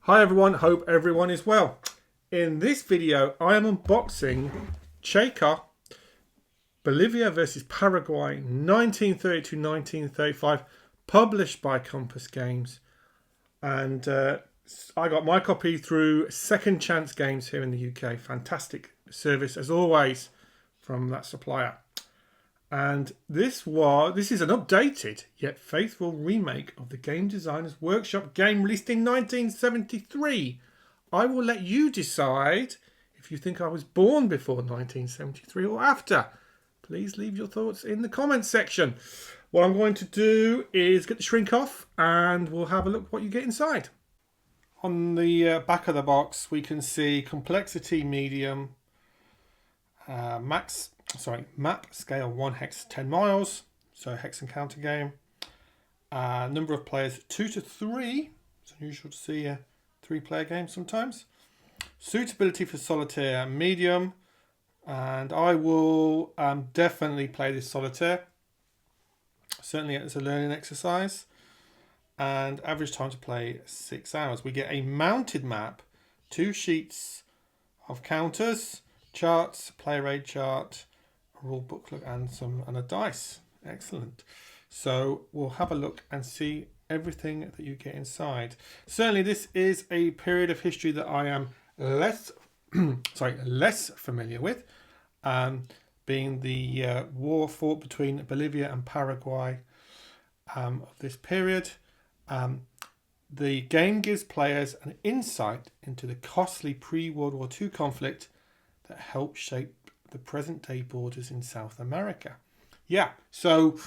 Hi everyone, hope everyone is well. In this video I am unboxing Chaco, Bolivia versus Paraguay 1930-1935, published by Compass Games, and I got my copy through Second Chance Games here in the UK. Fantastic service as always from that supplier. And this is an updated yet faithful remake of the Game Designers Workshop game released in 1973. I will let you decide if you think I was born before 1973 or after. Please leave your thoughts in the comments section. What I'm going to do is get the shrink off and we'll have a look what you get inside. On the back of the box we can see complexity medium, map scale 1 hex 10 miles, so hex encounter game. Number of players 2 to 3. It's unusual to see a 3-player game sometimes. Suitability for solitaire medium, and I will definitely play this solitaire, certainly as a learning exercise. And average time to play 6 hours. We get a mounted map, 2 sheets of counters, charts, player aid chart, rule booklet and a dice. Excellent. So we'll have a look and see everything that you get inside. Certainly this is a period of history that I am less familiar with, being the war fought between Bolivia and Paraguay of this period. The game gives players an insight into the costly pre-World War II conflict that helped shape the present-day borders in South America. Yeah, so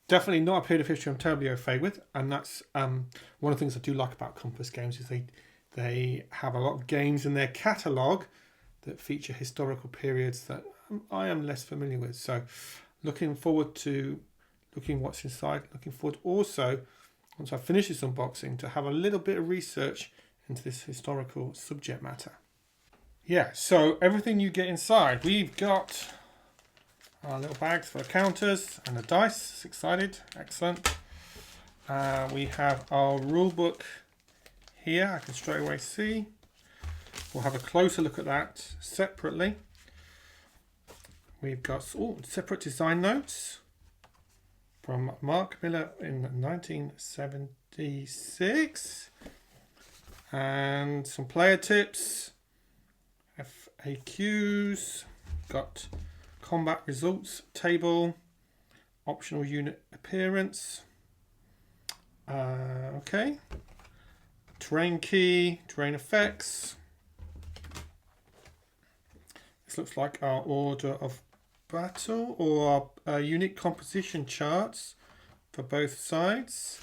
definitely not a period of history I'm terribly au fait with, and that's one of the things I do like about Compass Games is they have a lot of games in their catalogue that feature historical periods that I am less familiar with. So looking forward to looking what's inside. Looking forward also, once I finish this unboxing, to have a little bit of research into this historical subject matter. Yeah, so everything you get inside, we've got our little bags for the counters and the dice. Excited, excellent. We have our rule book here, I can straight away see. We'll have a closer look at that separately. We've got separate design notes from Mark Miller in 1976. And some player tips. FAQs, got combat results table, optional unit appearance, okay, terrain key, terrain effects. This looks like our order of battle or our unique composition charts for both sides,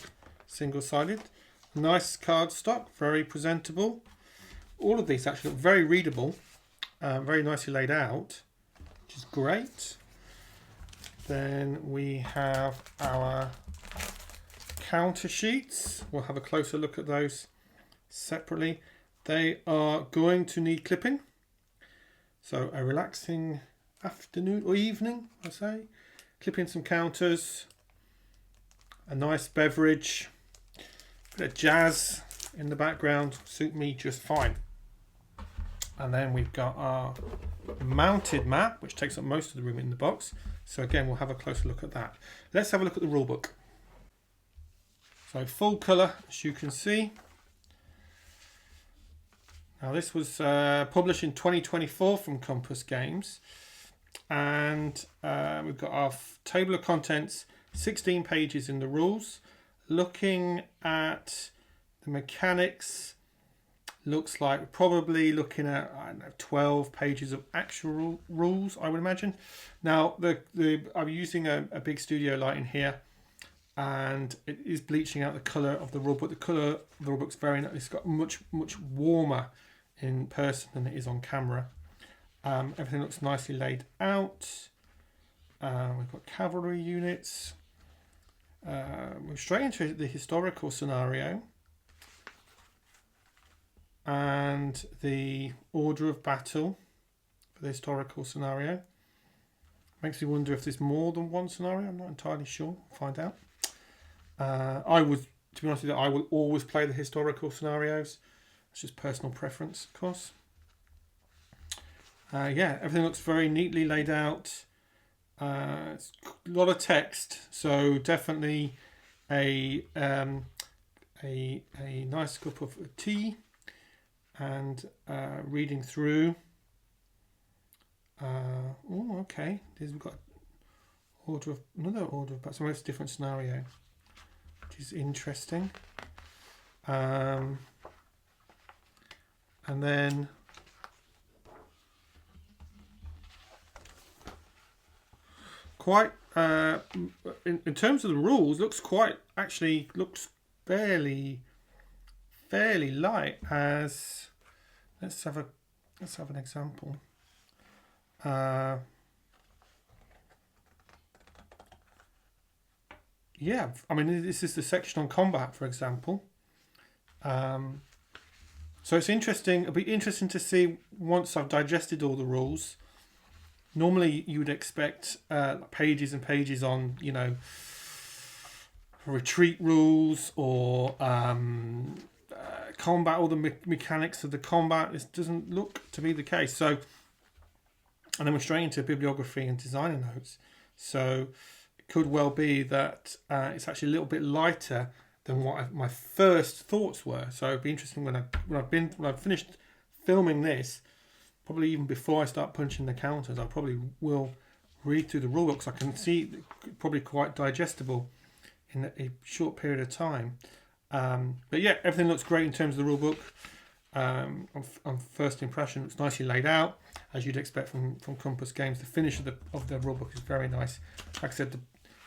single-sided. Nice card stock, very presentable. All of these actually look very readable, very nicely laid out, which is great. Then we have our counter sheets. We'll have a closer look at those separately. They are going to need clipping. So a relaxing afternoon or evening, I say. Clip in some counters, a nice beverage, a bit of jazz in the background, suit me just fine. And then we've got our mounted map, which takes up most of the room in the box. So again, we'll have a closer look at that. Let's have a look at the rule book. So full colour, as you can see. Now this was published in 2024 from Compass Games. And we've got our table of contents, 16 pages in the rules. Looking at the mechanics, looks like we're probably looking at, I don't know, 12 pages of actual rules, I would imagine. Now, I'm using a big studio light in here, and it is bleaching out the colour of the rulebook. The colour of the rulebook's very nice. It's got much warmer in person than it is on camera. Everything looks nicely laid out. We've got cavalry units. We're straight into the historical scenario. And the order of battle for the historical scenario. Makes me wonder if there's more than one scenario. I'm not entirely sure. We'll find out. To be honest with you, I will always play the historical scenarios. It's just personal preference, of course. Yeah, everything looks very neatly laid out. It's a lot of text, so definitely a nice cup of tea and reading through. Oh, okay. We've got another order of so it's a different scenario, which is interesting. And then quite in terms of the rules, looks fairly light. As let's have an example. Yeah, I mean, this is the section on combat, for example. So it's interesting. It'll be interesting to see once I've digested all the rules. Normally, you would expect pages and pages on, retreat rules or combat, all the mechanics of the combat. This doesn't look to be the case. So, and then we're straight into bibliography and designer notes. So it could well be that it's actually a little bit lighter than what my first thoughts were. So it'd be interesting when I've finished filming this, probably even before I start punching the counters, I probably will read through the rule books. I can see probably quite digestible in a short period of time. But yeah, everything looks great in terms of the rule book. On first impression, it's nicely laid out, as you'd expect from Compass Games. The finish of the rule book is very nice. Like I said,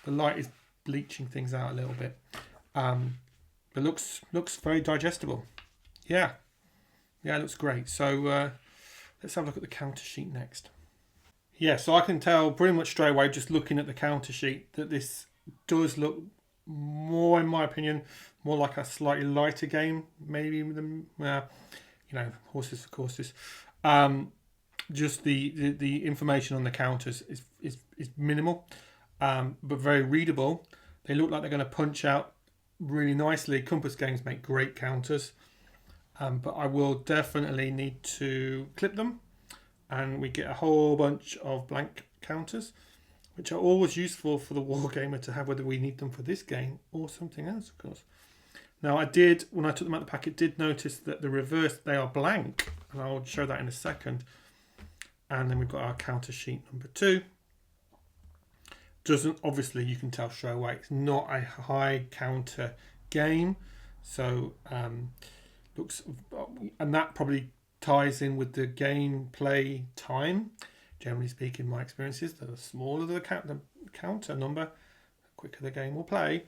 the light is bleaching things out a little bit. But looks very digestible. Yeah, it looks great. So let's have a look at the counter sheet next. Yeah, so I can tell pretty much straight away, just looking at the counter sheet, that this does look more, in my opinion, more like a slightly lighter game, maybe than horses for courses. Just the information on the counters is minimal, but very readable. They look like they're going to punch out really nicely. Compass Games make great counters, but I will definitely need to clip them, and we get a whole bunch of blank counters, which are always useful for the wargamer to have, whether we need them for this game or something else, of course. Now, I did, when I took them out of the packet, did notice that the reverse, they are blank, and I'll show that in a second. And then we've got our counter sheet number 2. Obviously, you can tell straight away, it's not a high counter game. So, looks, and that probably ties in with the gameplay time. Generally speaking, my experience is the smaller the counter number, the quicker the game will play.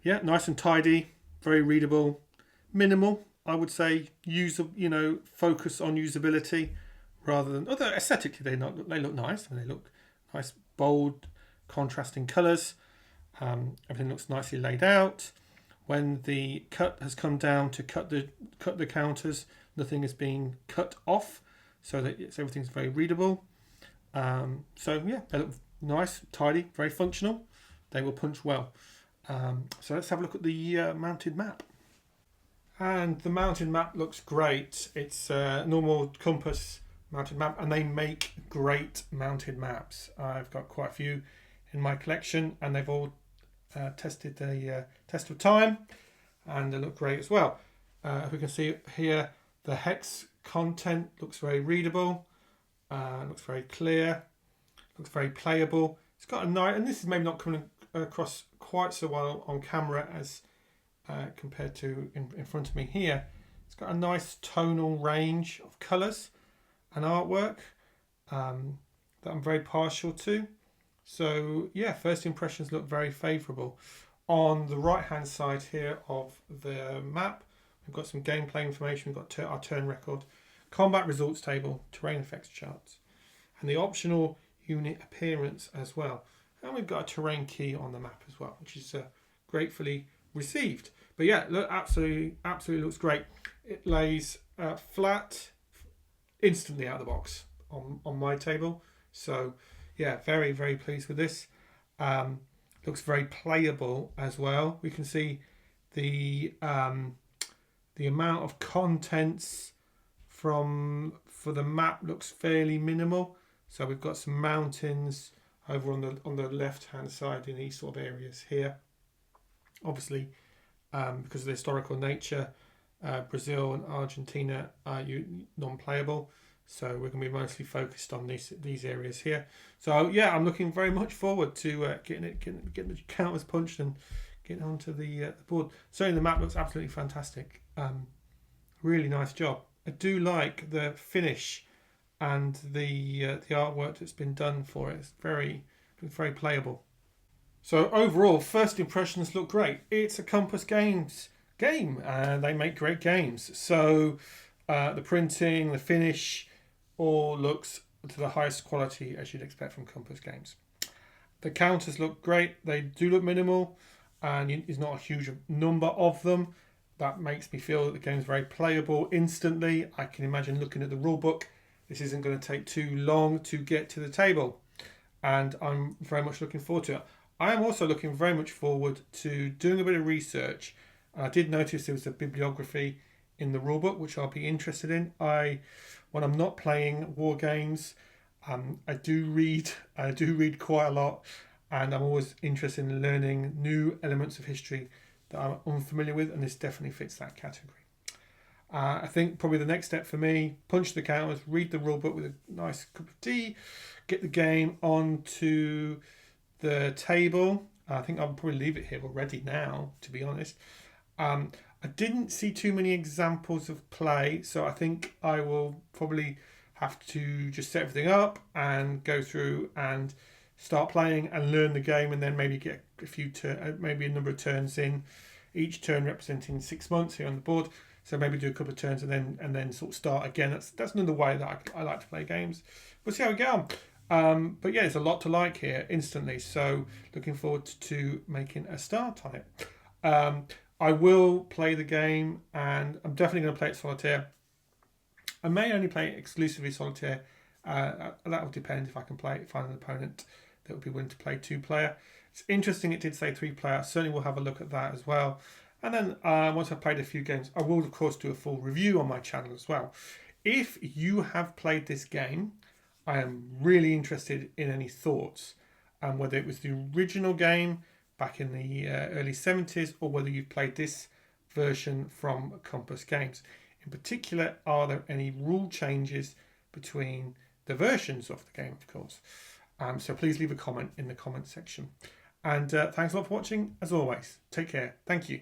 Yeah, nice and tidy, very readable, minimal. I would say focus on usability rather than, although aesthetically they look nice. I mean, they look nice, bold, contrasting colours. Everything looks nicely laid out. When the cut has come down to cut the counters, nothing is being cut off, so that everything's very readable. So yeah, they look nice, tidy, very functional. They will punch well. So let's have a look at the mounted map. And the mounted map looks great. It's a normal Compass mounted map, and they make great mounted maps. I've got quite a few in my collection, and they've all tested the test of time, and they look great as well. We can see here the hex content looks very readable, looks very clear, looks very playable. It's got a nice, and this is maybe not coming across quite so well on camera as compared to in front of me here. It's got a nice tonal range of colours and artwork that I'm very partial to. So yeah, first impressions look very favourable. On the right hand side here of the map, we've got some gameplay information. We've got our turn record, combat results table, terrain effects charts, and the optional unit appearance as well. And we've got a terrain key on the map as well, which is gratefully received. But yeah, look, absolutely looks great. It lays flat instantly out of the box on my table. So yeah, very, very pleased with this. Looks very playable as well. We can see the The amount of contents for the map looks fairly minimal. So we've got some mountains over on the left hand side in these sort of areas here. Obviously, because of the historical nature, Brazil and Argentina are non-playable. So we're going to be mostly focused on these areas here. So yeah, I'm looking very much forward to getting the counters punched and getting onto the board. Certainly the map looks absolutely fantastic. Really nice job. I do like the finish and the artwork that's been done for it. It's very playable. So overall, first impressions look great. It's a Compass Games game, and they make great games. So the printing, the finish, all looks to the highest quality as you'd expect from Compass Games. The counters look great. They do look minimal, and there's not a huge number of them. That makes me feel that the game is very playable instantly. I can imagine looking at the rulebook, this isn't going to take too long to get to the table, and I'm very much looking forward to it. I am also looking very much forward to doing a bit of research. I did notice there was a bibliography in the rulebook, which I'll be interested in. When I'm not playing war games, I do read quite a lot, and I'm always interested in learning new elements of history that I'm unfamiliar with, and this definitely fits that category. I think probably the next step for me, punch the counters, read the rulebook with a nice cup of tea, get the game onto the table. I think I'll probably leave it here already now, to be honest. I didn't see too many examples of play, so I think I will probably have to just set everything up and go through and start playing and learn the game, and then maybe get maybe a number of turns in, each turn representing 6 months here on the board. So maybe do a couple of turns and then sort of start again. That's another way that I like to play games. We'll see how we get on. But yeah, there's a lot to like here instantly. So looking forward to making a start on it. I will play the game, and I'm definitely going to play it solitaire. I may only play it exclusively solitaire. That will depend if I can find an opponent that would be willing to play 2-player. It's interesting it did say 3-player. I certainly will have a look at that as well. And then once I've played a few games, I will of course do a full review on my channel as well. If you have played this game, I am really interested in any thoughts, and whether it was the original game back in the early 70s, or whether you've played this version from Compass Games. In particular, are there any rule changes between the versions of the game, of course? So please leave a comment in the comment section. And thanks a lot for watching, as always. Take care. Thank you.